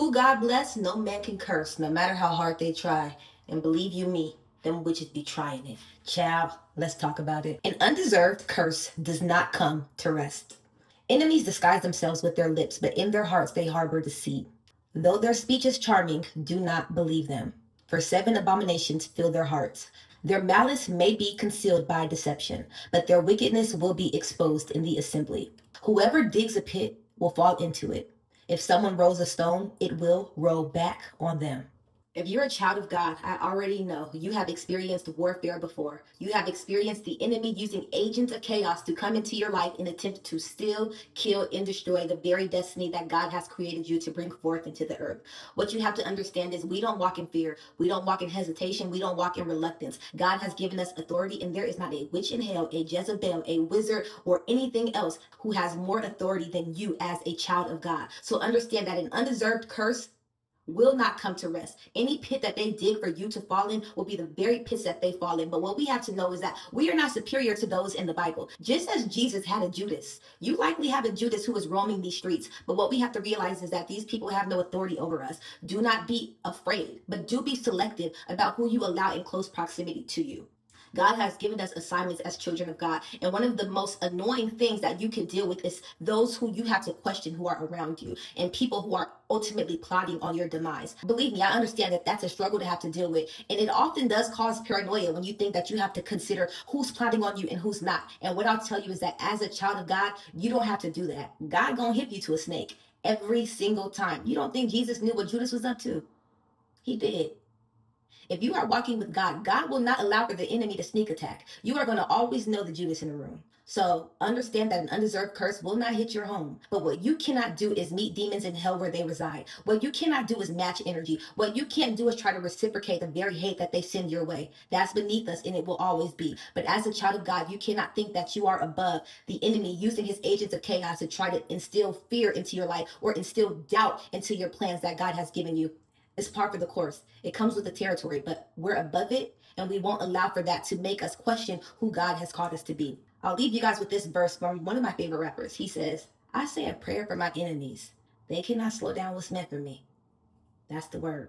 Who God bless, no man can curse, no matter how hard they try. And believe you me, them witches be trying it. Child, let's talk about it. An undeserved curse does not come to rest. Enemies disguise themselves with their lips, but in their hearts they harbor deceit. Though their speech is charming, do not believe them. For 7 abominations fill their hearts. Their malice may be concealed by deception, but their wickedness will be exposed in the assembly. Whoever digs a pit will fall into it. If someone rolls a stone, it will roll back on them. If you're a child of God, I already know you have experienced warfare before. You have experienced the enemy using agents of chaos to come into your life in attempt to steal, kill, and destroy the very destiny that God has created you to bring forth into the earth. What you have to understand is we don't walk in fear. We don't walk in hesitation. We don't walk in reluctance. God has given us authority, and there is not a witch in hell, a Jezebel, a wizard, or anything else who has more authority than you as a child of God. So understand that an undeserved curse will not come to rest. Any pit that they dig for you to fall in will be the very pits that they fall in. But what we have to know is that we are not superior to those in the Bible. Just as Jesus had a Judas, you likely have a Judas who is roaming these streets. But what we have to realize is that these people have no authority over us. Do not be afraid, but do be selective about who you allow in close proximity to you. God has given us assignments as children of God. And one of the most annoying things that you can deal with is those who you have to question who are around you and people who are ultimately plotting on your demise. Believe me, I understand that that's a struggle to have to deal with. And it often does cause paranoia when you think that you have to consider who's plotting on you and who's not. And what I'll tell you is that as a child of God, you don't have to do that. God gonna hit you to a snake every single time. You don't think Jesus knew what Judas was up to? He did. If you are walking with God, God will not allow for the enemy to sneak attack. You are going to always know the Judas in the room. So understand that an undeserved curse will not hit your home. But what you cannot do is meet demons in hell where they reside. What you cannot do is match energy. What you can't do is try to reciprocate the very hate that they send your way. That's beneath us, and it will always be. But as a child of God, you cannot think that you are above the enemy using his agents of chaos to try to instill fear into your life or instill doubt into your plans that God has given you. It's par for the course. It comes with the territory, but we're above it, and we won't allow for that to make us question who God has called us to be. I'll leave you guys with this verse from one of my favorite rappers. He says, I say a prayer for my enemies. They cannot slow down what's meant for me. That's the word.